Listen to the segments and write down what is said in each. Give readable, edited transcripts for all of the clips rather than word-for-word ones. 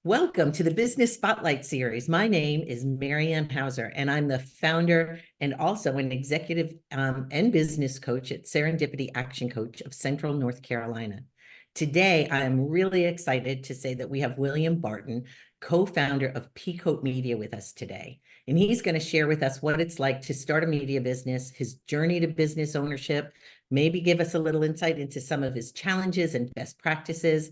Welcome to the Business Spotlight Series. My name is Marianne Hauser, and I'm the founder and also an executive and business coach at Serendipity Action Coach of Central North Carolina. Today, I'm really excited to say that we have William Barton, co-founder of Peacoat Media, with us today. And he's going to share with us what it's like to start a media business, his journey to business ownership, maybe give us a little insight into some of his challenges and best practices.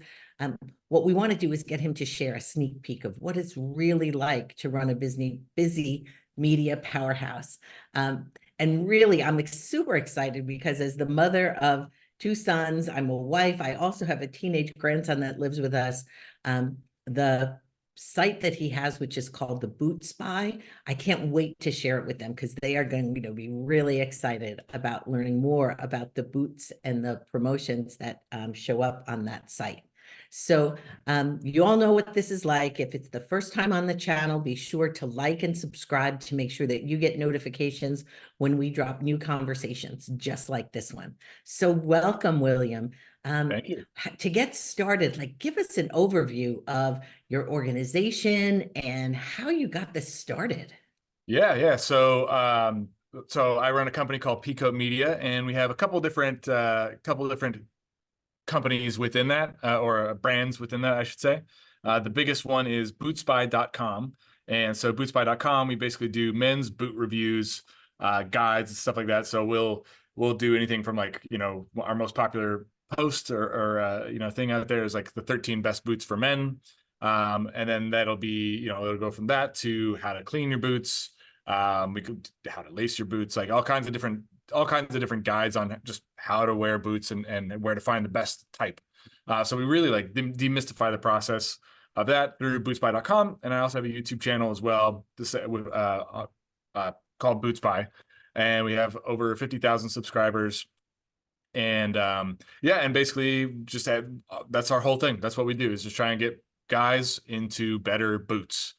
What we want to do is get him to share a sneak peek of what it's really like to run a busy media powerhouse. And really, I'm super excited because as the mother of two sons, I'm a wife. I also have a teenage grandson that lives with us. The site that he has, which is called the Bootspy, I can't wait to share it with them because they are going to be really excited about learning more about the boots and the promotions that show up on that site. So you all know what this is like. If it's the first time on the channel, be sure to like and subscribe to make sure that you get notifications when we drop new conversations just like this one. So welcome, William. Thank you. To get started, give us an overview of your organization and how you got this started. Yeah. So I run a company called Peacoat Media, and we have a couple different companies within that, or brands within that, I should say. The biggest one is Bootspy.com. And so Bootspy.com, we basically do men's boot reviews, guides and stuff like that. So we'll do anything from our most popular post or thing out there is like the 13 best boots for men. And then that'll be, it'll go from that to how to clean your boots. We could how to lace your boots, like all kinds of different guides on just how to wear boots and where to find the best type. So we really demystify the process of that through bootspy.com. And I also have a YouTube channel as well, called Bootspy. And we have over 50,000 subscribers. And and basically that's our whole thing. That's what we do, is just try and get guys into better boots.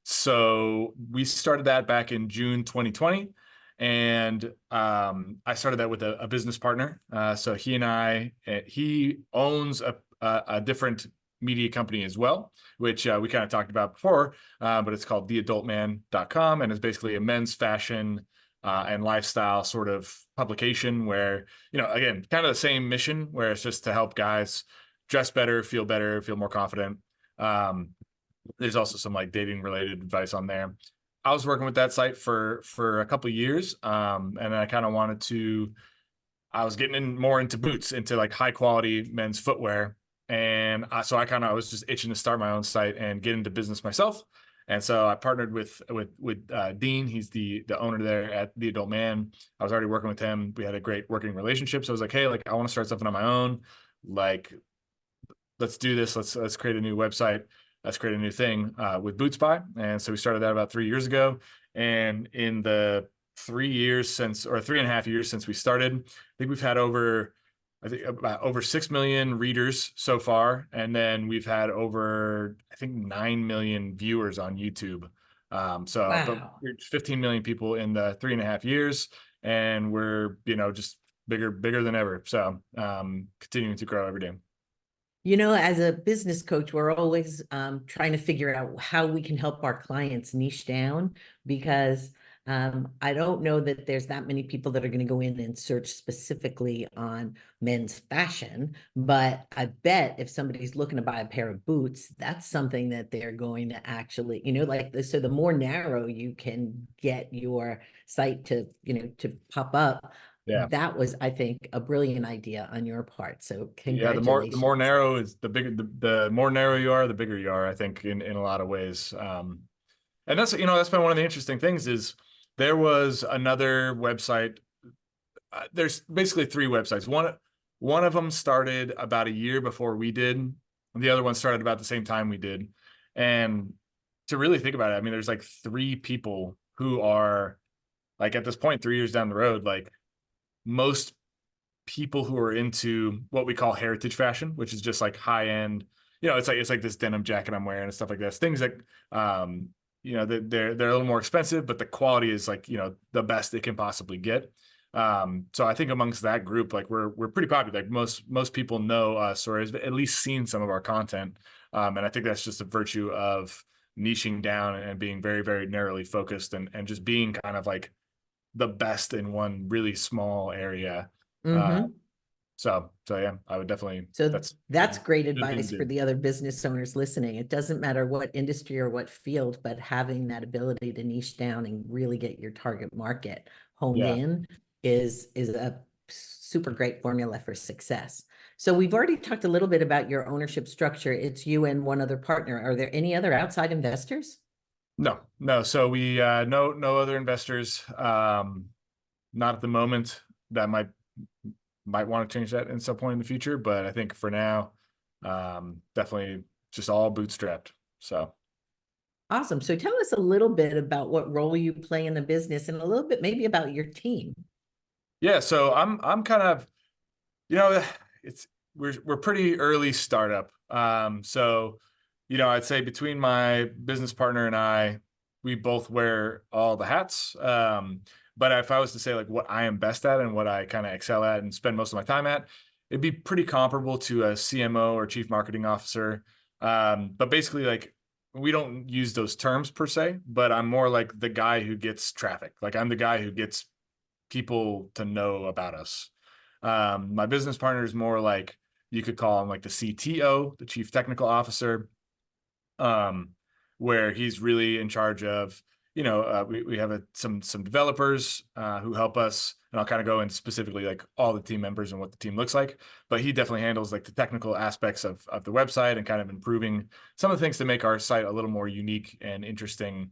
So we started that back in June 2020. And I started that with a business partner. So he owns a different media company as well, which we kind of talked about before, but it's called theadultman.com, and it's basically a men's fashion and lifestyle sort of publication where, again, kind of the same mission, where it's just to help guys dress better, feel more confident. There's also some dating related advice on there. I was working with that site for a couple of years. And I kind of I was getting more into boots, into high quality men's footwear. And so I was just itching to start my own site and get into business myself. And so I partnered with Dean. He's the owner there at The Adult Man. I was already working with him. We had a great working relationship. So I was like, hey, I want to start something on my own. Let's do this. Let's create a new website. Let's create a new thing with Bootspy. And so we started that about 3 years ago. And in the 3.5 years since we started, I think we've had about over 6 million readers so far. And then we've had over, I think, 9 million viewers on YouTube. So Wow. About 15 million people in the 3.5 years. And we're, just bigger than ever. So continuing to grow every day. As a business coach, we're always trying to figure out how we can help our clients niche down, because I don't know that there's that many people that are going to go in and search specifically on men's fashion. But I bet if somebody's looking to buy a pair of boots, that's something that they're going to actually, so the more narrow you can get your site to pop up. Yeah. That was, I think, a brilliant idea on your part. So congratulations. Yeah, the more narrow is the bigger, the more narrow you are, the bigger you are, I think, in a lot of ways. And that's been one of the interesting things is there was another website. There's basically 3 websites. One of them started about a year before we did, and the other one started about the same time we did. And to really think about it, I mean, there's 3 people who are at this point, 3 years down the road, most people who are into what we call heritage fashion, which is just high end, it's like this denim jacket I'm wearing and stuff like this. Things that, they're a little more expensive, but the quality is the best it can possibly get. So I think amongst that group, we're pretty popular. Most people know us, or has at least seen some of our content. And I think that's just a virtue of niching down and being very, very narrowly focused and just being kind of like the best in one really small area. Uh, Mm-hmm. so yeah, I would definitely, So that's that's great a good thing to advice for do. the other business owners listening. It doesn't matter what industry or what field, but having that ability to niche down and really get your target market honed Yeah. in is a super great formula for success. So we've already talked a little bit about your ownership structure. It's you and one other partner. Are there any other outside investors? No, no. So we, no other investors. Not at the moment. That might want to change that in some point in the future, but I think for now, definitely just all bootstrapped. So Awesome. So tell us a little bit about what role you play in the business and a little bit maybe about your team. yeah, so I'm kind of, you know, it's we're pretty early startup. So I'd say between my business partner and I, we both wear all the hats. But if I was to say like what I am best at and what I kind of excel at and spend most of my time at, it'd be pretty comparable to a CMO or chief marketing officer. But basically, like we don't use those terms per se, but I'm more like the guy who gets traffic. Like I'm the guy who gets people to know about us. My business partner is more like you could call him like the CTO, the chief technical officer, um, where he's really in charge of, we have some developers who help us, and I'll kind of go in specifically like all the team members and what the team looks like. But he definitely handles like the technical aspects of the website and kind of improving some of the things to make our site a little more unique and interesting,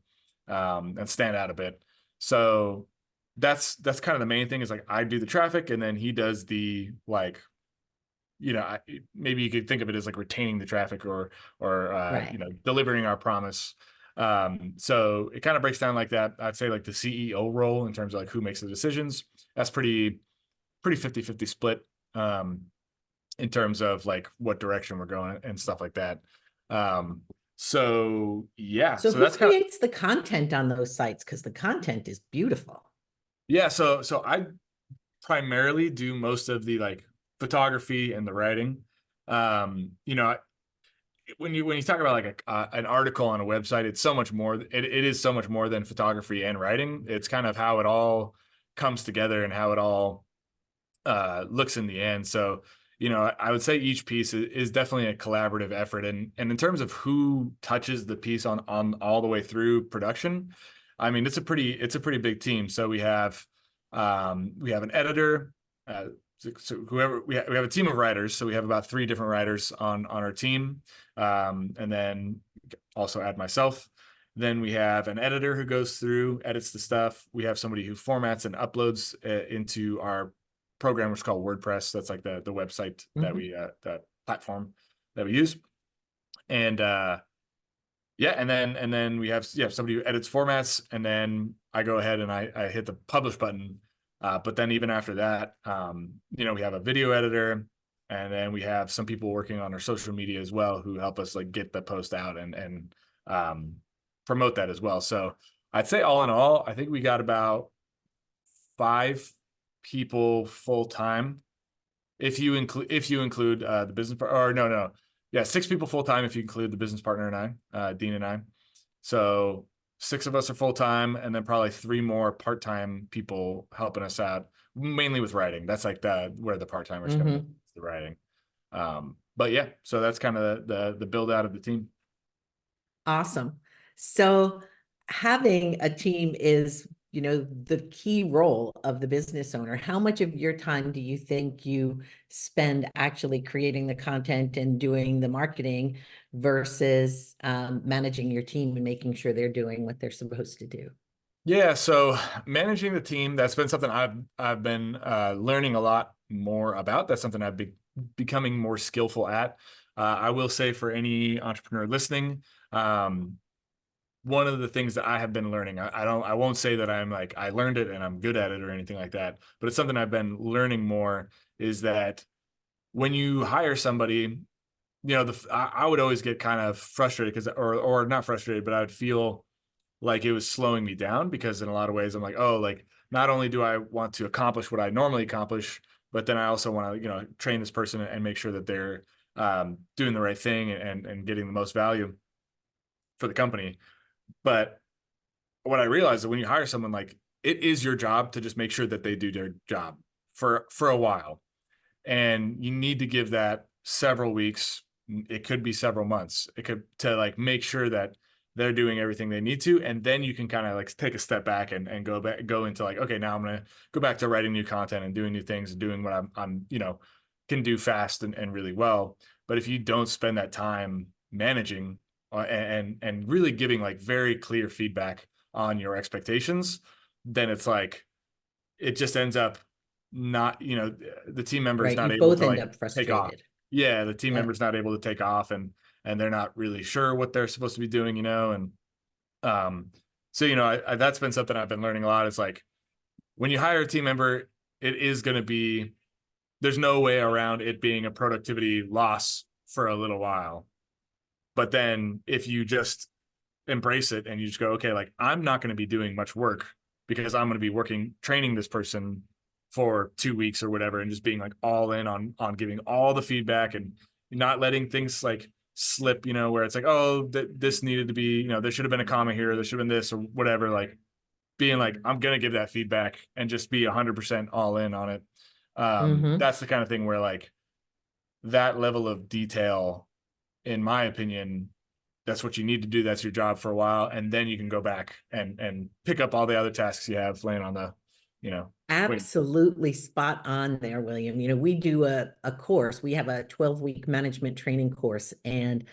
and stand out a bit. So that's kind of the main thing is like I do the traffic and then he does the like maybe you could think of it as like retaining the traffic or Right. delivering our promise. So it kind of breaks down like that. I'd say like the CEO role in terms of like who makes the decisions. That's pretty 50-50 split in terms of like what direction we're going and stuff like that. So yeah, So so who that's kind of creates the content on those sites? Because the content is beautiful. yeah. So I primarily do most of the like photography and the writing. You know, when you talk about like an article on a website, it's so much more. It is so much more than photography and writing. It's kind of how it all comes together and how it all looks in the end. So, I would say each piece is definitely a collaborative effort. And in terms of who touches the piece on all the way through production, I mean, it's a pretty big team. So we have an editor, so whoever we have a team of writers. So we have about 3 different writers on our team, and then also add myself. Then we have an editor who goes through, edits the stuff. We have somebody who formats and uploads into our program, which is called WordPress. That's like the website that Mhm. the platform that we use. And yeah, and then we have somebody who edits formats, and then I go ahead and I hit the publish button. But then even after that, we have a video editor, and then we have some people working on our social media as well who help us like get the post out and um, promote that as well. So I'd say all in all, I think we got about 5 people full time if you include the business or no, yeah, 6 people full time if you include the business partner and Dean and I. So 6 of us are full time, and then probably 3 more part time people helping us out, mainly with writing. That's like where the part timers come in, Mhm. the writing. But yeah, so that's kind of the build out of the team. Awesome. So having a team is, the key role of the business owner. How much of your time do you think you spend actually creating the content and doing the marketing versus managing your team and making sure they're doing what they're supposed to do? Yeah, so managing the team, that's been something I've been learning a lot more about. That's something I've been becoming more skillful at. I will say for any entrepreneur listening, one of the things that I have been learning, I won't say that I'm like I learned it and I'm good at it or anything like that, but it's something I've been learning more is that when you hire somebody, I would always get kind of frustrated because or not frustrated, but I would feel like it was slowing me down because in a lot of ways I'm like, oh, like not only do I want to accomplish what I normally accomplish, but then I also want to, train this person and make sure that they're doing the right thing and getting the most value for the company. But what I realized is when you hire someone, like, it is your job to just make sure that they do their job for a while. And you need to give that several weeks. It could be several months. It could, to like make sure that they're doing everything they need to. And then you can kind of like take a step back and go into like, okay, now I'm going to go back to writing new content and doing new things and doing what I'm can do fast and really well. But if you don't spend that time managing and really giving like very clear feedback on your expectations, then it's like, it just ends up not, the team member is Right. You not able both to end like up take off. frustrated. Yeah, the team Yeah. member's not able to take off, and they're not really sure what they're supposed to be doing, and um so that's been something I've been learning a lot. It's like, when you hire a team member, it is going to be, there's no way around it being a productivity loss for a little while. But then if you just embrace it and you just go, okay, like, I'm not going to be doing much work because I'm going to be training this person for 2 weeks or whatever, and just being like all in on giving all the feedback and not letting things like slip, where it's like, oh, this needed to be, there should have been a comma here, there should have been this or whatever, like being like, I'm going to give that feedback and just be 100% all in on it. Mm-hmm. That's the kind of thing where, like, that level of detail, in my opinion, that's what you need to do. That's your job for a while. And then you can go back and pick up all the other tasks you have laying on the, wait. Absolutely spot on there, William. We do a course. We have a 12-week management training course. And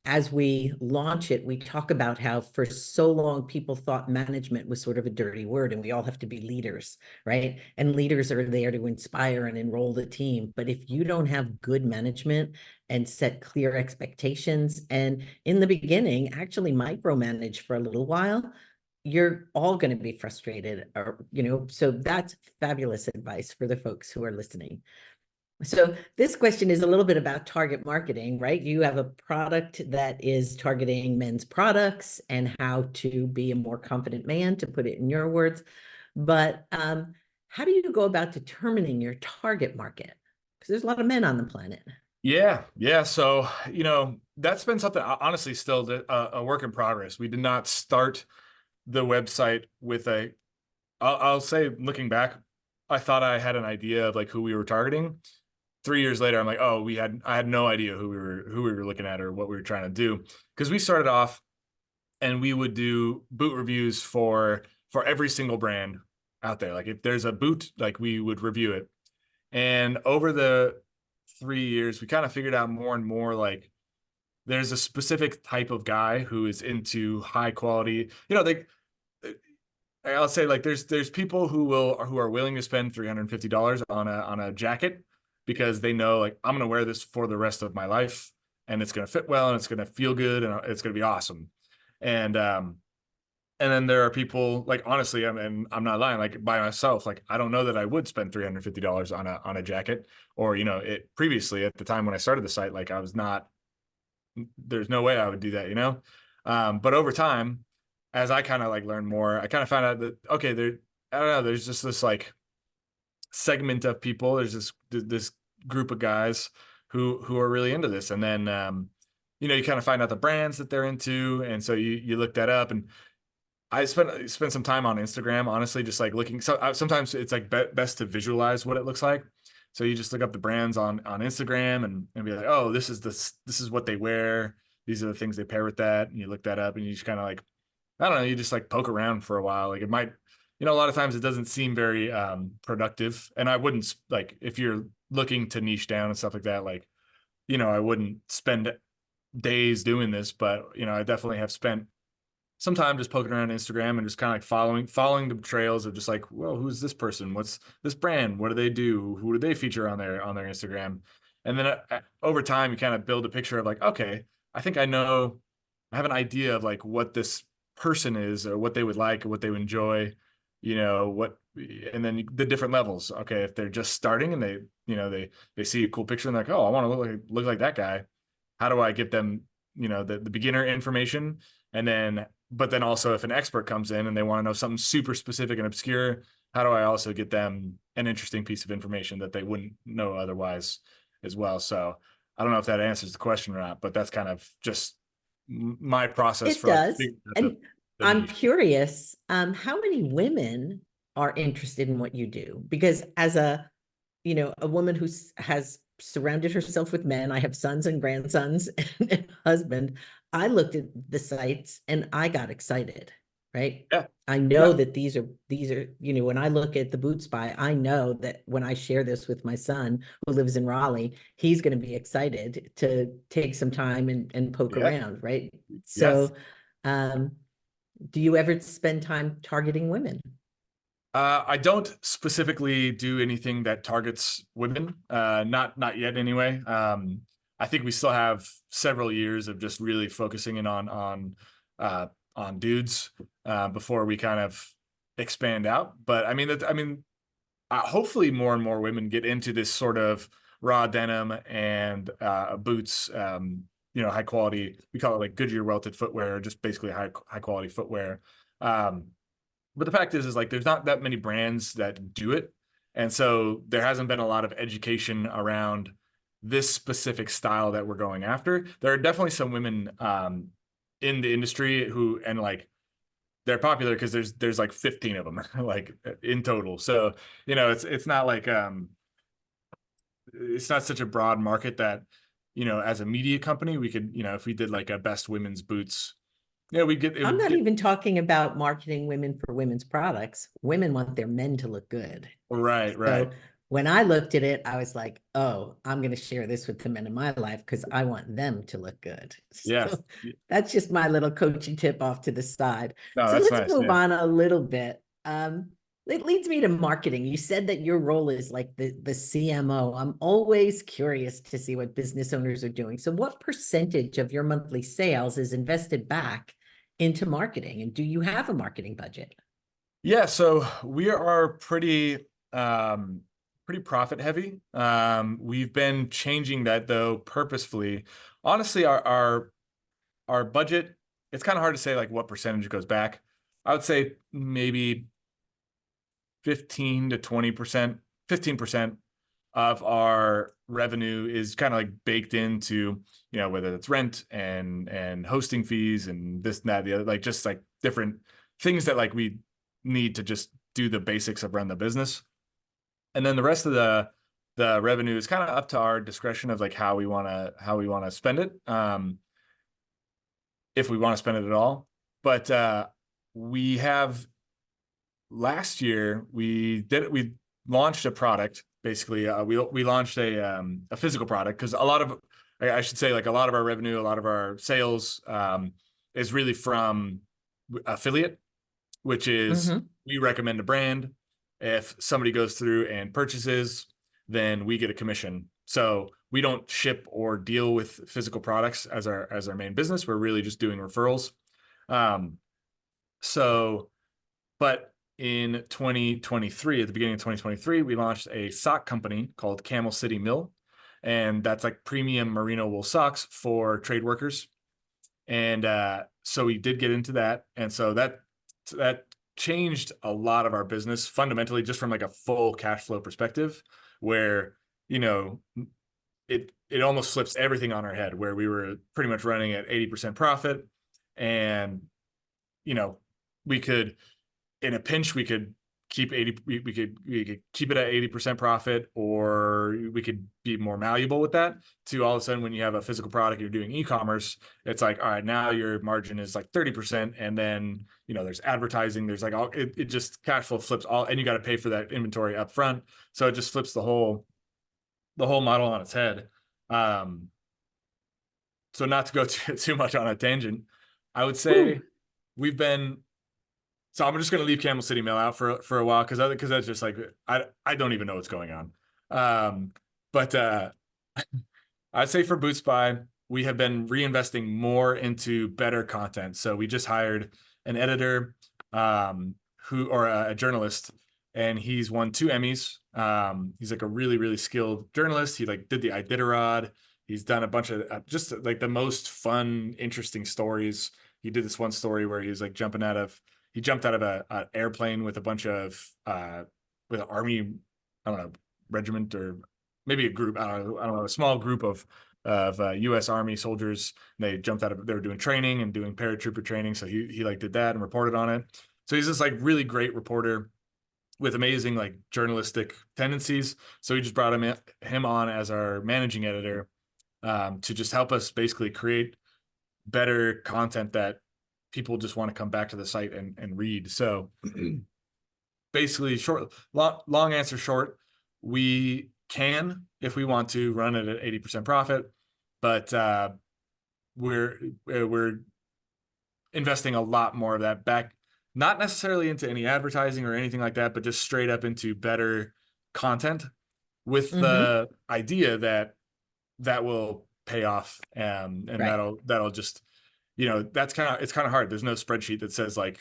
as we launch it, we talk about how for so long people thought management was sort of a dirty word and we all have to be leaders, right? And leaders are there to inspire and enroll the team. But if you don't have good management and set clear expectations, and in the beginning, actually micromanage for a little while, you're all going to be frustrated, or so that's fabulous advice for the folks who are listening. So this question is a little bit about target marketing, right? You have a product that is targeting men's products and how to be a more confident man, to put it in your words. But how do you go about determining your target market? Because there's a lot of men on the planet. Yeah. So, that's been something, honestly, still a work in progress. We did not start the website with I'll say, looking back, I thought I had an idea of like who we were targeting. 3 years later, I'm like, oh, I had no idea who we were looking at or what we were trying to do. Because we started off and we would do boot reviews for every single brand out there. Like, if there's a boot, like, we would review it. And over the 3 years, we kind of figured out more and more, like, there's a specific type of guy who is into high quality, I'll say, like, there's people who are willing to spend $350 on a jacket because they know, like, I'm gonna wear this for the rest of my life and it's gonna fit well and it's gonna feel good and it's gonna be awesome. And then there are people, like, honestly, I'm not lying, like, by myself, like, I don't know that I would spend $350 on a jacket, or, it previously, at the time when I started the site, like, there's no way I would do that. But over time, as I kind of like learn more, I kind of found out that, okay, I don't know, there's just this like segment of people. There's this group of guys who are really into this. And then, you kind of find out the brands that they're into. And so you look that up, and I spent some time on Instagram, honestly, just like looking. So sometimes it's like best to visualize what it looks like. So you just look up the brands on Instagram and be like, oh, this is what they wear. These are the things they pair with that. And you look that up and you just kind of like, I don't know, you just like poke around for a while. Like, it might, a lot of times it doesn't seem very productive. And I wouldn't, like, if you're looking to niche down and stuff like that, like, I wouldn't spend days doing this, but I definitely have spent some time just poking around Instagram and just kind of like following the trails of just like, well, who's this person? What's this brand? What do they do? Who do they feature on their Instagram? And then over time, you kind of build a picture of like, okay, I think I have an idea of like what this person is, or what they would like, or what they would enjoy, and then the different levels. Okay, if they're just starting and they see a cool picture and they're like, oh, I want to look like that guy. How do I get them, the beginner information? And then, but then also, if an expert comes in and they want to know something super specific and obscure, how do I also get them an interesting piece of information that they wouldn't know otherwise as well? So I don't know if that answers the question or not, but that's kind of just my process It for like does. figuring out And the I'm niche. curious, how many women are interested in what you do? Because as a, a woman who has surrounded herself with men, I have sons and grandsons and a husband. I looked at the sites and I got excited, right? Yeah. I know Yeah. that these are, when I look at the Bootspy, I know that when I share this with my son who lives in Raleigh, he's going to be excited to take some time and poke Yeah. around, right? Yes. So, um, do you ever spend time targeting women? I don't specifically do anything that targets women. Not yet anyway. I think we still have several years of just really focusing in on dudes before we kind of expand out. But hopefully more and more women get into this sort of raw denim and boots. High quality. We call it like Goodyear welted footwear, just basically high quality footwear. Um, but the fact is like there's not that many brands that do it, and so there hasn't been a lot of education around this specific style that we're going after. There are definitely some women in the industry who, and like, they're popular because there's like 15 of them like in total. So it's not like it's not such a broad market that as a media company we could, if we did like a best women's boots, we get it I'm would not get even talking about marketing women for women's products. Women want their men to look good. right. So when I looked at it, I was like, oh, I'm going to share this with the men in my life because I want them to look good. Yes. So that's just my little coaching tip off to the side. No, So that's let's nice. move Yeah. on a little bit. It leads me to marketing. You said that your role is like the CMO. I'm always curious to see what business owners are doing. So what percentage of your monthly sales is invested back into marketing? And do you have a marketing budget? Yeah, so we are pretty profit heavy. We've been changing that though purposefully. Honestly, our budget, it's kind of hard to say like what percentage goes back. I would say maybe 15 to 20%, 15% of our revenue is kind of like baked into, whether it's rent and hosting fees and this and that, the other, like just like different things that like we need to just do the basics of run the business. And then the rest of the revenue is kind of up to our discretion of like how we want to spend it. If we want to spend it at all. But we have last year we launched a product basically. We launched a physical product because I should say like a lot of our revenue, a lot of our sales is really from affiliate, which is Mm-hmm. we recommend a brand. If somebody goes through and purchases, then we get a commission. So we don't ship or deal with physical products as our main business. We're really just doing referrals. Um, so but in 2023, at the beginning of 2023, we launched a sock company called Camel City Mill. And that's like premium merino wool socks for trade workers. And so we did get into that. And so that changed a lot of our business fundamentally, just from like a full cash flow perspective, where, you know, it almost flips everything on our head, where we were pretty much running at 80% profit. And, you know, we could, in a pinch, we could keep 80, we could keep it at 80% profit, or we could be more malleable with that. To all of a sudden, when you have a physical product, you're doing e-commerce, it's like, all right, now your margin is like 30%. And then, there's advertising, there's like it just cash flow flips all, and you got to pay for that inventory up front. So it just flips the whole model on its head. Um, so not to go too much on a tangent, I would say Whew. we've been, so I'm just going to leave Camel City Mail out for a while because that's just like I don't even know what's going on. But I'd say for Bootspy, we have been reinvesting more into better content. So we just hired an editor, or a journalist, and he's won 2 Emmys. He's like a really, really skilled journalist. He like did the Iditarod. He's done a bunch of just like the most fun, interesting stories. He did this one story where he was like he jumped out of an airplane with a bunch of with an army, I don't know, regiment, or maybe a group, I don't know, a small group of U.S. Army soldiers. They jumped out of, they were doing training and doing paratrooper training. So he like did that and reported on it. So he's this like really great reporter with amazing like journalistic tendencies. So we just brought him on as our managing editor, to just help us basically create better content that people just want to come back to the site and read. So basically long answer short, we can, if we want to, run it at 80% profit, but we're investing a lot more of that back, not necessarily into any advertising or anything like that, but just straight up into better content with the idea that that will pay off, and Right. that'll just, it's kind of hard. There's no spreadsheet that says like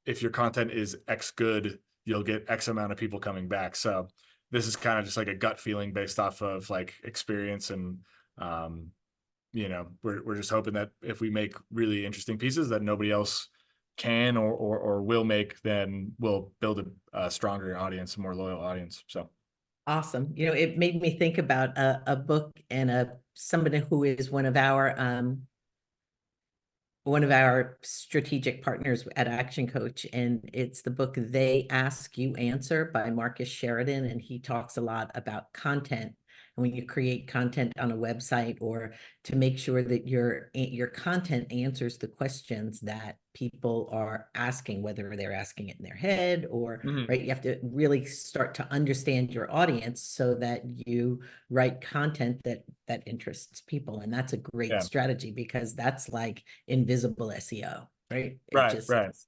if your content is X good, you'll get X amount of people coming back. So this is kind of just like a gut feeling based off of like experience, and we're just hoping that if we make really interesting pieces that nobody else can or will make, then we'll build a stronger audience, a more loyal audience. So Awesome. It made me think about a book and somebody who is one of our strategic partners at Action Coach, and it's the book They Ask You Answer by Marcus Sheridan, and he talks a lot about content. And when you create content on a website, or to make sure that your content answers the questions that people are asking, whether they're asking it in their head or right, you have to really start to understand your audience so that you write content that interests people. And that's a great strategy, because that's like invisible SEO, right? It's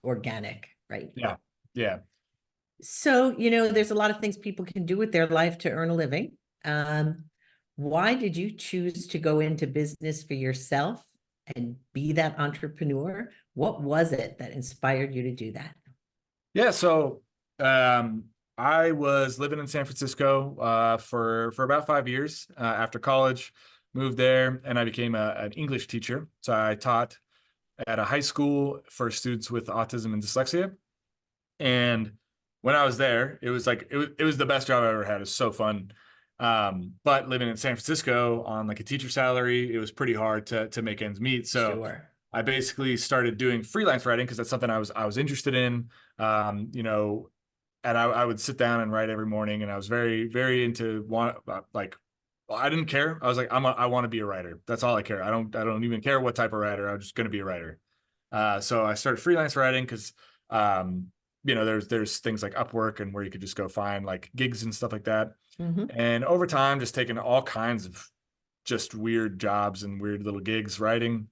organic, right? Yeah. So, there's a lot of things people can do with their life to earn a living. Why did you choose to go into business for yourself and be that entrepreneur? What was it that inspired you to do that? Yeah. So, I was living in San Francisco for about 5 years after college. Moved there, and I became an English teacher. So I taught at a high school for students with autism and dyslexia. And when I was there, it was like it was the best job I ever had. It was so fun. But living in San Francisco on like a teacher salary, it was pretty hard to make ends meet. So Sure. I basically started doing freelance writing because that's something I was interested in. And I would sit down and write every morning, and I was very, very into I didn't care. I was like, I want to be a writer. That's all I care. I don't even care what type of writer. I'm just going to be a writer. So I started freelance writing because, there's things like Upwork and where you could just go find like gigs and stuff like that. And over time, just taking all kinds of just weird jobs and weird little gigs writing.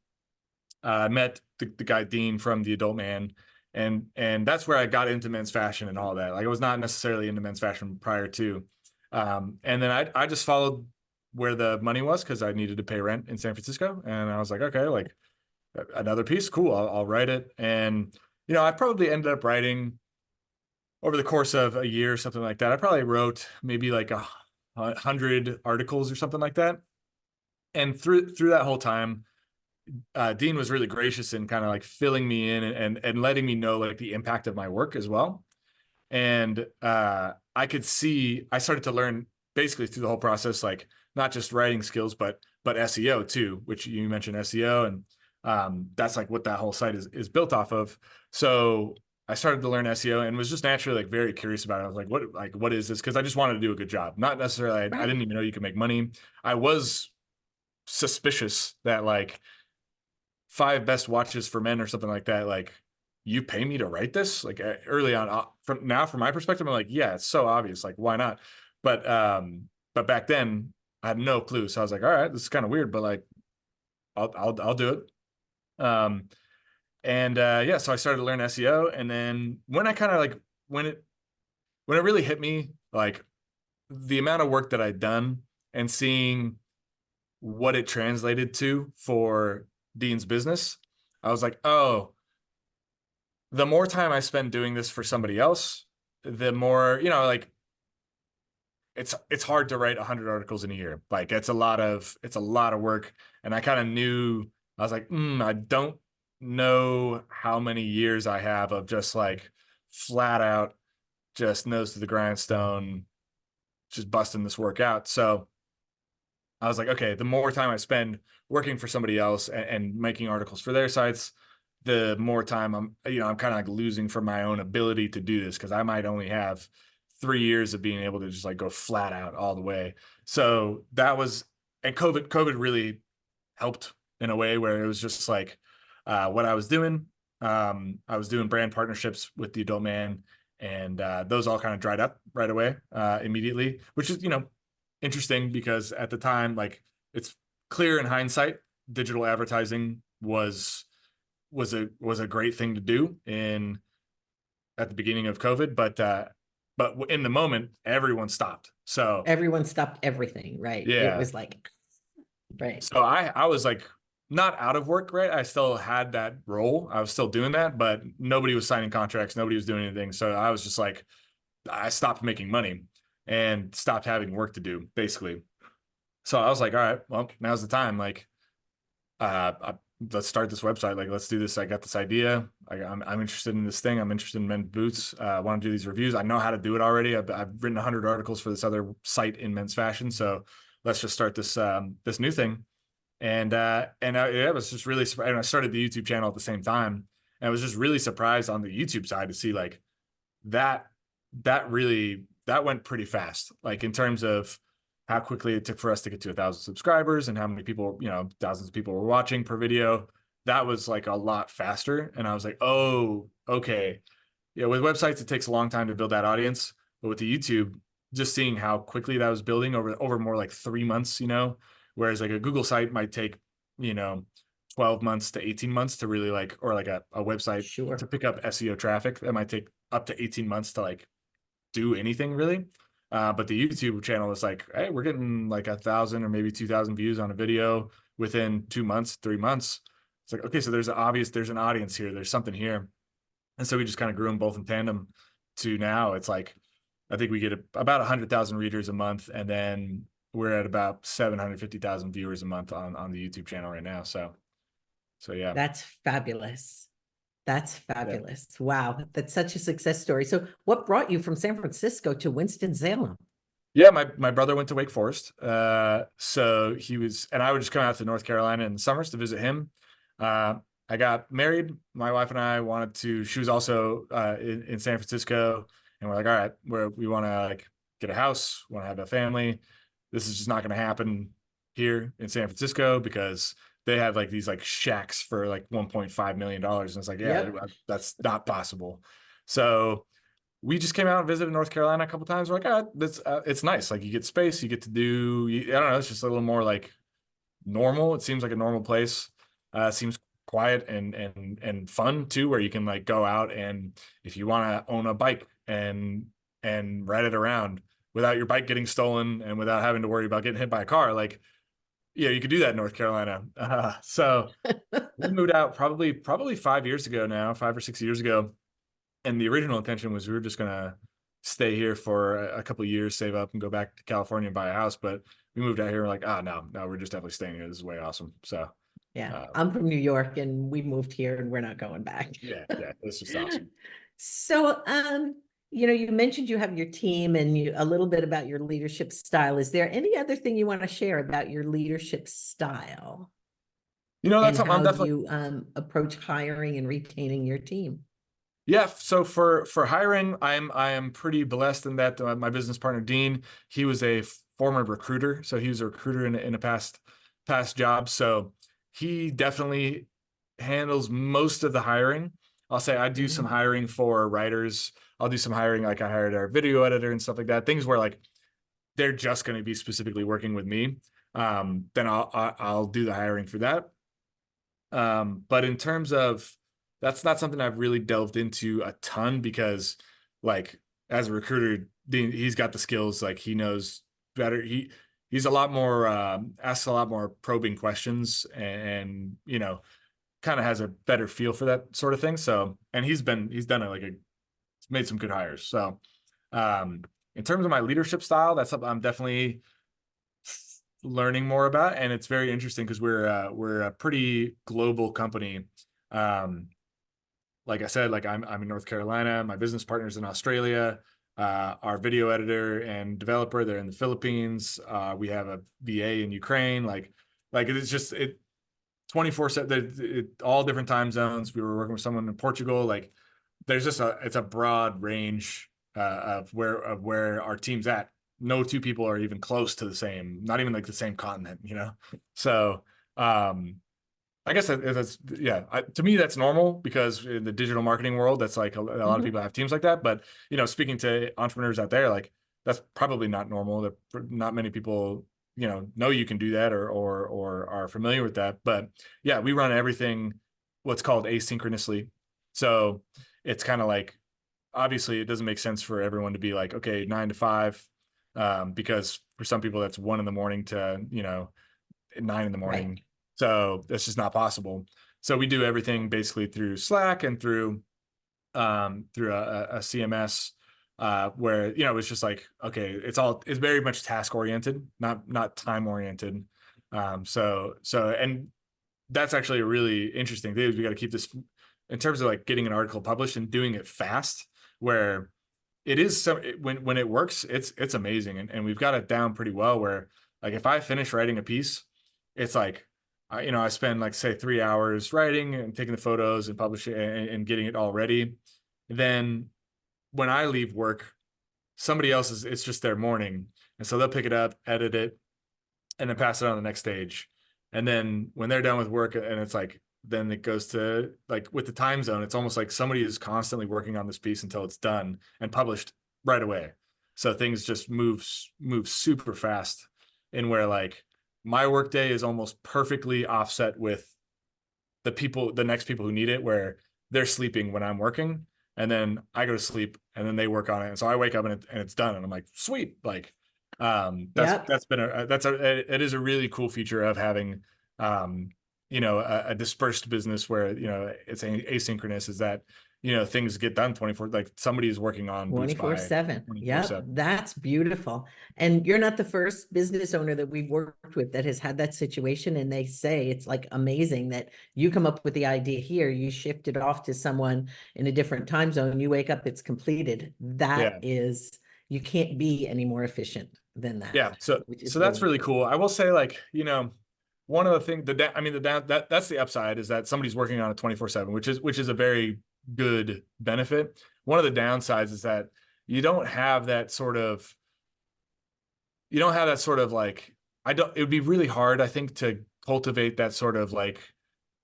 I met the guy Dean from The Adult Man, and that's where I got into men's fashion and all that. Like I was not necessarily into men's fashion prior to, and then I just followed where the money was because I needed to pay rent in San Francisco, and I was like, okay, like another piece, cool, I'll write it. And I probably ended up writing over the course of a year or something like that. I probably wrote maybe like 100 articles or something like that. And through that whole time, Dean was really gracious in kind of like filling me in and letting me know like the impact of my work as well. And I started to learn basically through the whole process, like not just writing skills, but SEO too, which you mentioned SEO, and that's like what that whole site is built off of. So I started to learn SEO and was just naturally like very curious about it. I was like, what is this? Because I just wanted to do a good job. Not necessarily, I didn't even know you could make money. I was suspicious that like 5 best watches for men or something like that, like you pay me to write this, like early on. From my perspective, I'm like, yeah, it's so obvious, like why not? But back then I had no clue, so I was like, all right, this is kind of weird, but like I'll do it. So I started to learn SEO, and then when I kind of like when it really hit me, like the amount of work that I'd done and seeing what it translated to for Dean's business, I was like, oh, the more time I spend doing this for somebody else, the more, like it's hard to write 100 articles in a year. Like it's a lot of work. And I kind of knew, I was like, I don't know how many years I have of just like flat out, just nose to the grindstone, just busting this work out. So I was like, okay, the more time I spend working for somebody else and making articles for their sites, the more time I'm kind of like losing from my own ability to do this, because I might only have 3 years of being able to just like go flat out all the way. So that was, and COVID really helped in a way where it was just like what I was doing. I was doing brand partnerships with the Adult Man, and those all kind of dried up right away, immediately, which is, interesting, because at the time, like, it's clear in hindsight, digital advertising was a great thing to do in at the beginning of COVID, but in the moment, everyone stopped. So Everyone stopped everything, right? It yeah, was like, right. so I was like not out of work, right? I still had that role. I was still doing that, but nobody was signing contracts. Nobody was doing anything. So I was just like, I stopped making money and stopped having work to do, basically. So I was like, all right, well, now's the time. Like, let's start this website. Like, let's do this. I got this idea. I'm interested in this thing. I'm interested in men's boots. I want to do these reviews. I know how to do it already. I've written 100 articles for this other site in men's fashion. So let's just start this new thing. Yeah, it was just really, and I started the YouTube channel at the same time. And I was just really surprised on the YouTube side to see like that, that went pretty fast. Like, in terms of how quickly it took for us to get to 1,000 subscribers and how many people, thousands of people were watching per video. That was like a lot faster. And I was like, oh, okay. Yeah, with websites, it takes a long time to build that audience. But with the YouTube, just seeing how quickly that was building over more like 3 months, whereas like a Google site might take, you know, 12 months to 18 months to really like, or like a website to Sure. pick up SEO traffic. That might take up to 18 months to like do anything really. But the YouTube channel is like, hey, we're getting like 1,000 or maybe 2,000 views on a video within 2 months, 3 months. It's like, okay, so there's an audience here. There's something here. And so we just kind of grew them both in tandem to now. It's like, I think we get about 100,000 readers a month. And then we're at about 750,000 viewers a month on the YouTube channel right now. So yeah. That's fabulous. That's Yeah. fabulous. Wow. That's such a success story. So what brought you from San Francisco to Winston-Salem? Yeah, my brother went to Wake Forest. So he was, and I would just come out to North Carolina in the summers to visit him. Uh, I got married. My wife and I wanted to, she was also in San Francisco, and we're like, all right, we want to like get a house, want to have a family. This is just not going to happen here in San Francisco, because they had like these like shacks for like $1.5 million. And it's like, yeah, Yep. that's not possible. So we just came out and visited North Carolina a couple times. We're like, that's it's nice. Like, you get space, you get to do. I don't know. It's just a little more like normal. It seems like a normal place. It seems quiet and fun too, where you can like go out, and if you want to own a bike and ride it around without your bike getting stolen and without having to worry about getting hit by a car, like, yeah, you could do that in North Carolina. So we moved out probably 5 years ago now, 5 or 6 years ago, and the original intention was we were just gonna stay here for a couple of years, save up, and go back to California and buy a house. But we moved out here. We're like, no, we're just definitely staying here. This is way awesome. So, Yeah. uh, I'm from New York and we moved here and we're not going back. yeah, it's just awesome. So, you mentioned you have your team and a little bit about your leadership style. Is there any other thing you want to share about your leadership style That's and something I'm how definitely. you approach hiring and retaining your team? Yeah, so for hiring, I am pretty blessed in that my business partner Dean, he was a former recruiter, so he was a recruiter in a past job, so he definitely handles most of the hiring. I'll say I do some Mhm. hiring for writers. I'll do some hiring, like I hired our video editor and stuff like that. Things where like they're just going to be specifically working with me. Then I'll do the hiring for that. But in terms of, that's not something I've really delved into a ton, because like as a recruiter, he's got the skills, like he knows better. He's a lot more asks a lot more probing questions, and kind of has a better feel for that sort of thing. So, and he's done it, like he's made some good hires. So um in terms of my leadership style, that's something I'm definitely learning more about, and it's very interesting because we're a pretty global company. Um, like I said, like I'm in North Carolina, my business partner's in Australia. our video editor and developer, they're in the Philippines. We have a VA in Ukraine. Like it's just 24/7, all different time zones. We were working with someone in Portugal. Like there's just it's a broad range of where our team's at. No two people are even close to the same, not even like the same continent, you know? So, I guess that's, yeah, to me, that's normal because in the digital marketing world, that's like a lot of people have teams like that. But, you know, speaking to entrepreneurs out there, like that's probably not normal. That not many people, you know you can do that or are familiar with that. But yeah, we run everything what's called asynchronously. So it's kind of like, obviously it doesn't make sense for everyone to be like, okay, 9 to 5, because for some people that's 1 in the morning to, you know, 9 in the morning. Right. So that's just not possible. So we do everything basically through Slack and through a CMS, where, you know, it's just like, okay, it's very much task oriented, not time oriented. And that's actually a really interesting thing. We got to keep this in terms of like getting an article published and doing it fast, where it is when it works, it's amazing. And we've got it down pretty well where like if I finish writing a piece, it's like, you know, I spend like say 3 hours writing and taking the photos and publishing and getting it all ready. Then when I leave work, somebody else it's just their morning. And so they'll pick it up, edit it, and then pass it on the next stage. And then when they're done with work, and it's like, then it goes to like with the time zone, it's almost like somebody is constantly working on this piece until it's done and published right away. So things just move super fast, in where like my workday is almost perfectly offset with the next people who need it, where they're sleeping when I'm working, and then I go to sleep, and then they work on it, and so I wake up and it's done, and I'm like, sweet. Like Yep. that's been it is a really cool feature of having you know, a dispersed business where, you know, it's asynchronous, is that, you know, things get done 24, like somebody is working on Bootspy 24/7. Yep, 24/7. that's beautiful. And you're not the first business owner that we've worked with that has had that situation. And they say it's like amazing that you come up with the idea here, you shift it off to someone in a different time zone, you wake up, it's completed. That Yeah. is, you can't be any more efficient than Yeah. that, which So is that's really really cool. cool. I will say, like, you know, one of the things I mean, that's the upside, is that somebody's working on it 24/7, which is a very good benefit. One of the downsides is that you don't have that sort of like, it would be really hard, I think, to cultivate that sort of like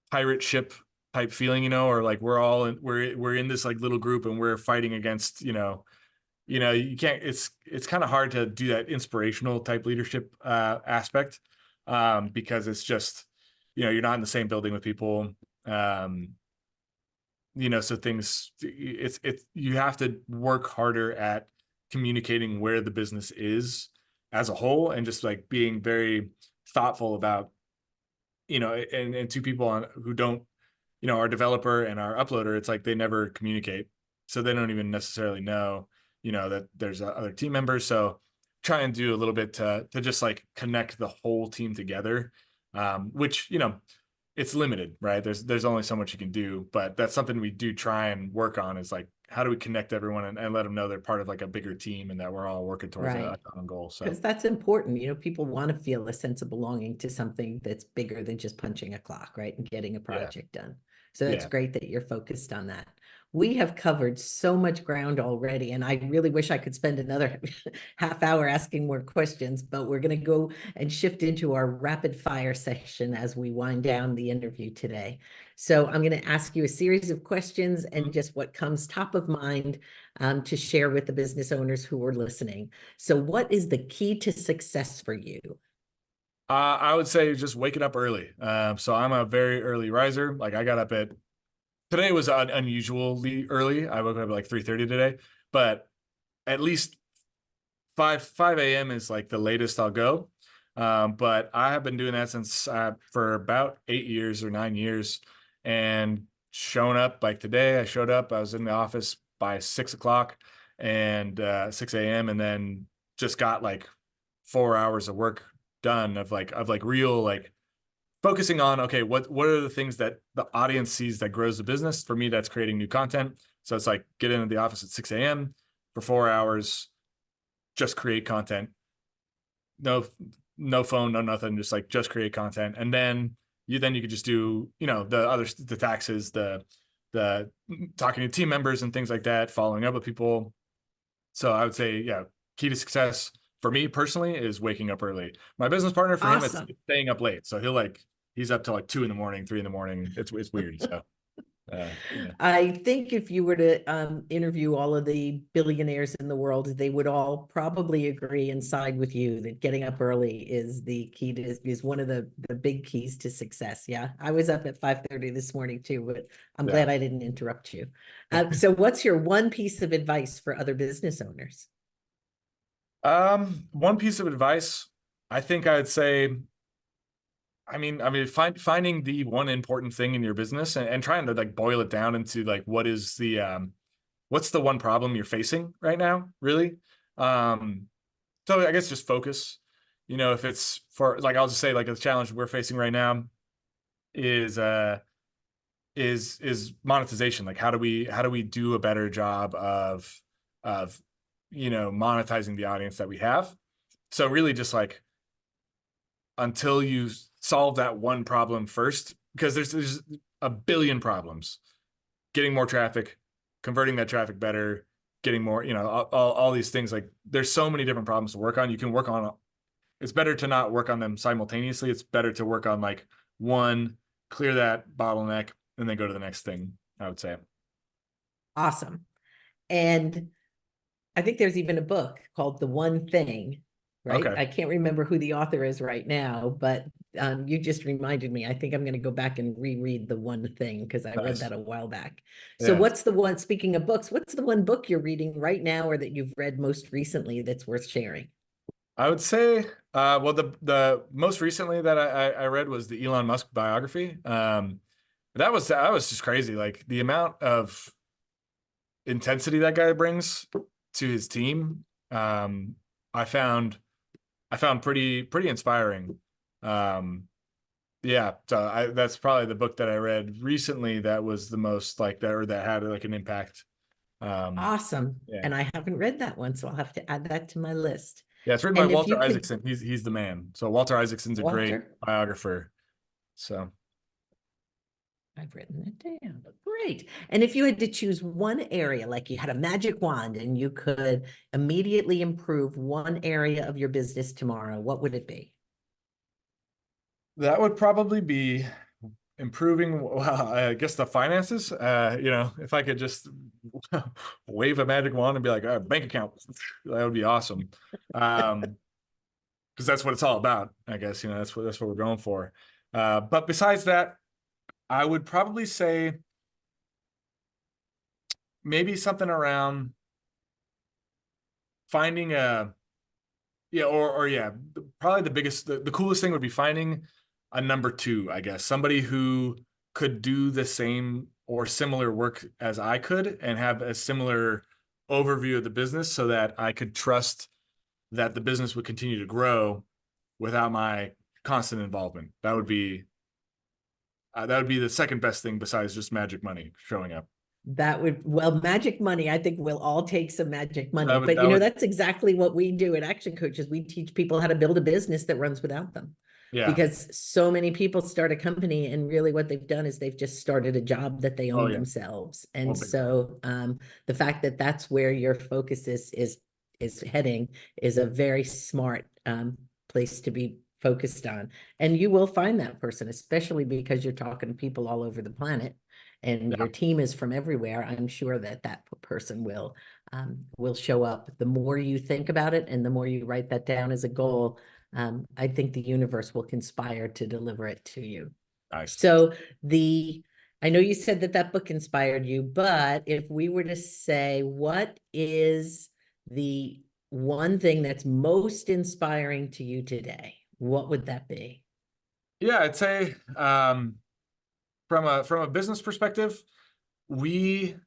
pirate ship type feeling, you know, or like we're in this like little group and we're fighting against, you can't, it's kind of hard to do that inspirational type leadership aspect, because it's just, you know, you're not in the same building with people. You know, so it's you have to work harder at communicating where the business is as a whole, and just like being very thoughtful about, you know, and two people who don't, you know, our developer and our uploader, it's like they never communicate, so they don't even necessarily know, you know, that there's other team members. So try and do a little bit to just like connect the whole team together, which, you know, it's limited, right? There's only so much you can do, but that's something we do try and work on, is like, how do we connect everyone and let them know they're part of like a bigger team and that we're all working towards a Right. common goal. So Because that's important. You know, people want to feel a sense of belonging to something that's bigger than just punching a clock, right? And getting a yeah, project done. So that's yeah. great that you're focused on that. We have covered so much ground already, and I really wish I could spend another half hour asking more questions, but we're going to go and shift into our rapid fire session as we wind down the interview today. So I'm going to ask you a series of questions and just what comes top of mind, to share with the business owners who are listening. So what is the key to success for you? I would say just waking up early. So I'm a very early riser. Like I got up at today was unusually early. I woke up at like 3:30 today, but at least 5 a.m. is like the latest I'll go. But I have been doing that since for about 8 years or 9 years, and shown up like today. I showed up. I was in the office by 6 o'clock and 6 a.m. and then just got like 4 hours of work done of like real like focusing on, okay, what are the things that the audience sees that grows the business? For me, that's creating new content. So it's like get into the office at 6 a.m., for 4 hours, just create content. No, no phone, no nothing, just create content. And then you could just do, the taxes, the talking to team members and things like that, following up with people. So I would say, yeah, key to success for me personally is waking up early. My business partner, for him, it's Awesome. staying up late. So he's up till like 2 a.m, 3 a.m. It's weird. So yeah. I think if you were to interview all of the billionaires in the world, they would all probably agree and side with you that getting up early is the key to is one of the big keys to success. Yeah, I was up at 5:30 this morning too, but I'm Yeah. glad I didn't interrupt you. So what's your one piece of advice for other business owners? One piece of advice, I think I would say, finding the one important thing in your business and trying to like boil it down into like what's the one problem you're facing right now, really. So I guess just focus. If it's for like, I'll just say like the challenge we're facing right now is monetization. Like how do we do a better job of monetizing the audience that we have? So really just like until you solve that one problem first, because there's a billion problems. Getting more traffic, converting that traffic better, getting more, all these things. Like there's so many different problems to work on. You can work on, it's better to not work on them simultaneously. It's better to work on like one, clear that bottleneck, and then go to the next thing, I would say. Awesome. And I think there's even a book called The One Thing, right? Okay. I can't remember who the author is right now, but you just reminded me. I think I'm going to go back and reread The One Thing because I read Nice. that a while back. So Yeah. what's the one, speaking of books, what's the one book you're reading right now or that you've read most recently that's worth sharing? I would say, well, the most recently that I read was the Elon Musk biography. That was just crazy. Like the amount of intensity that guy brings to his team, I found pretty inspiring. Yeah, so that's probably the book that I read recently that was the most like that, or that had like an impact. Awesome. Yeah, And I haven't read that one, so I'll have to add that to my list. yeah, it's written by And if you Walter could, Isaacson. He's the man. So Walter Isaacson's a great Walter, biographer. So I've written that down. Great. And if you had to choose one area, like you had a magic wand and you could immediately improve one area of your business tomorrow, what would it be? that would probably be improving, well, I guess the finances. If I could just wave a magic wand and be like, bank account, that would be awesome. Because that's what it's all about, I guess. That's what we're going for. But besides that, I would probably say maybe something around finding a yeah, or yeah, probably the coolest thing would be finding a number two, I guess, somebody who could do the same or similar work as I could and have a similar overview of the business so that I could trust that the business would continue to grow without my constant involvement. That would be the second best thing besides just magic money showing up. That would, well, magic money, I think we'll all take some magic money, That would but that would that's exactly what we do at Action Coaches. We teach people how to build a business that runs without them. Yeah. Because so many people start a company and really what they've done is they've just started a job that they Oh own yeah. themselves. Oh, And big time. so the fact that that's where your focus is heading is a very smart place to be focused on. And you will find that person, especially because you're talking to people all over the planet and Yeah. your team is from everywhere. I'm sure that that person will show up. The more you think about it and the more you write that down as a goal, I think the universe will conspire to deliver it to you. Nice. So I know you said that that book inspired you, but if we were to say, what is the one thing that's most inspiring to you today? What would that be? Yeah, I'd say from a business perspective, we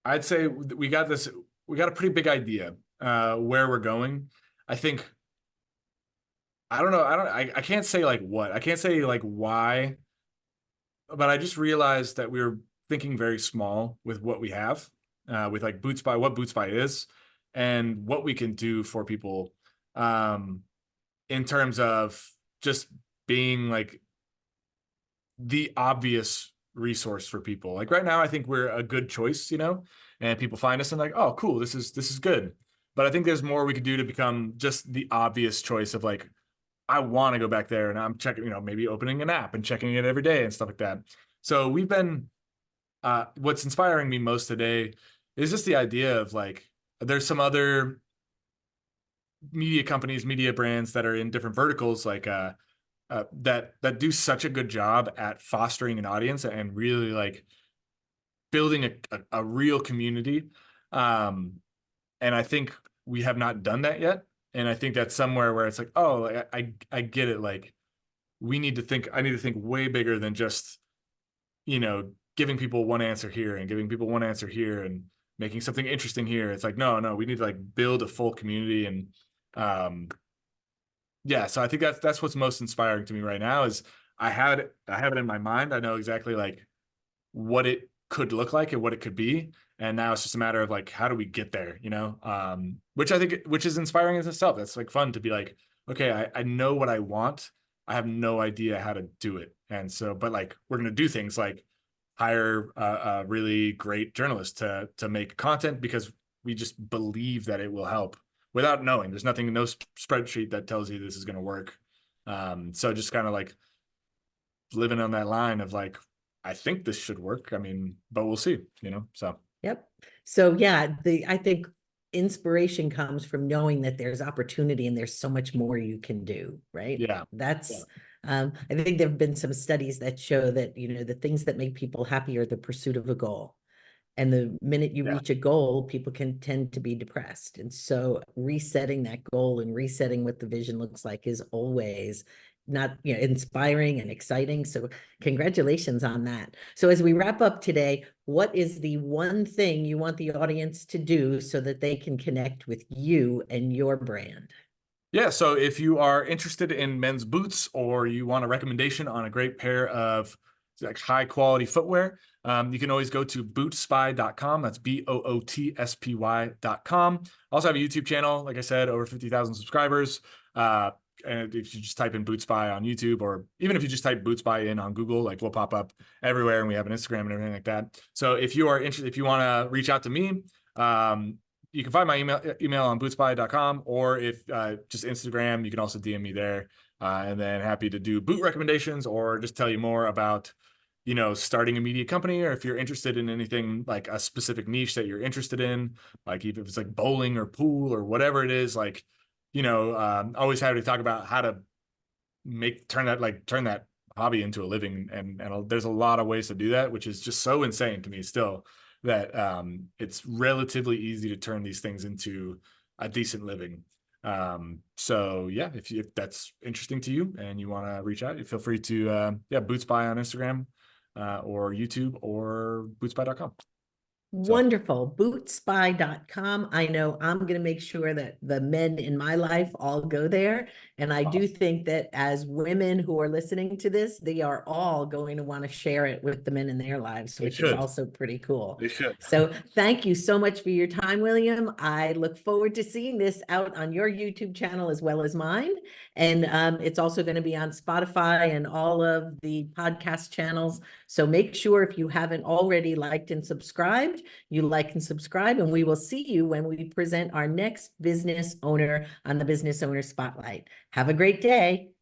I'd say we got a pretty big idea where we're going. I think I don't know, I can't say like what. I can't say like why, but I just realized that we were thinking very small with what we have, with like Bootspy, what Bootspy is. and what we can do for people, in terms of just being like the obvious resource for people. Like right now, I think we're a good choice, and people find us and like, oh, cool, this is good. But I think there's more we could do to become just the obvious choice of like, I want to go back there and I'm checking, maybe opening an app and checking it every day and stuff like that. So we've been, what's inspiring me most today is just the idea of like, there's some other media companies, media brands that are in different verticals, like, that do such a good job at fostering an audience and really like building a real community. And I think we have not done that yet. And I think that's somewhere where it's like, oh, like, I get it. Like I need to think way bigger than just, giving people one answer here and giving people one answer here and making something interesting here. It's like, no, we need to like build a full community. And yeah, so I think that's what's most inspiring to me right now is I have it in my mind. I know exactly like what it could look like and what it could be. And now it's just a matter of like, how do we get there, which is inspiring in itself. That's like fun to be like, okay, I know what I want. I have no idea how to do it. And so, but like, we're going to do things like hire a really great journalist to make content because we just believe that it will help without knowing. There's nothing, no spreadsheet that tells you this is going to work. So just kind of like living on that line of like, I think this should work. I mean, but we'll see, so. Yep. So yeah, I think inspiration comes from knowing that there's opportunity and there's so much more you can do, right? Yeah. That's, I think there've been some studies that show that, the things that make people happy are the pursuit of a goal. And the minute you reach a goal, people can tend to be depressed. And so resetting that goal and resetting what the vision looks like is always not, inspiring and exciting. So congratulations on that. So as we wrap up today, what is the one thing you want the audience to do so that they can connect with you and your brand? Yeah, so if you are interested in men's boots or you want a recommendation on a great pair of like high quality footwear, you can always go to bootspy.com. That's BOOTSPY.com. Also have a YouTube channel, like I said, over 50,000 subscribers. And if you just type in Bootspy on YouTube, or even if you just type Bootspy in on Google, like we'll pop up everywhere, and we have an Instagram and everything like that. So if you are interested, if you want to reach out to me, you can find my email on bootspy.com, or if just Instagram, you can also DM me there. And then happy to do boot recommendations or just tell you more about, starting a media company, or if you're interested in anything like a specific niche that you're interested in, like if it's like bowling or pool or whatever it is, like, always happy to talk about how to turn that hobby into a living. And there's a lot of ways to do that, which is just so insane to me still, that it's relatively easy to turn these things into a decent living. So yeah, if that's interesting to you and you want to reach out, you feel free to Bootspy on Instagram, or YouTube, or bootspy.com. Wonderful. Bootspy.com. I know I'm going to make sure that the men in my life all go there. And I do think that as women who are listening to this, they are all going to want to share it with the men in their lives, which is also pretty cool. They should. So thank you so much for your time, William. I look forward to seeing this out on your YouTube channel as well as mine. And it's also going to be on Spotify and all of the podcast channels. So make sure, if you haven't already liked and subscribed, you like and subscribe, and we will see you when we present our next business owner on the Business Owner Spotlight. Have a great day.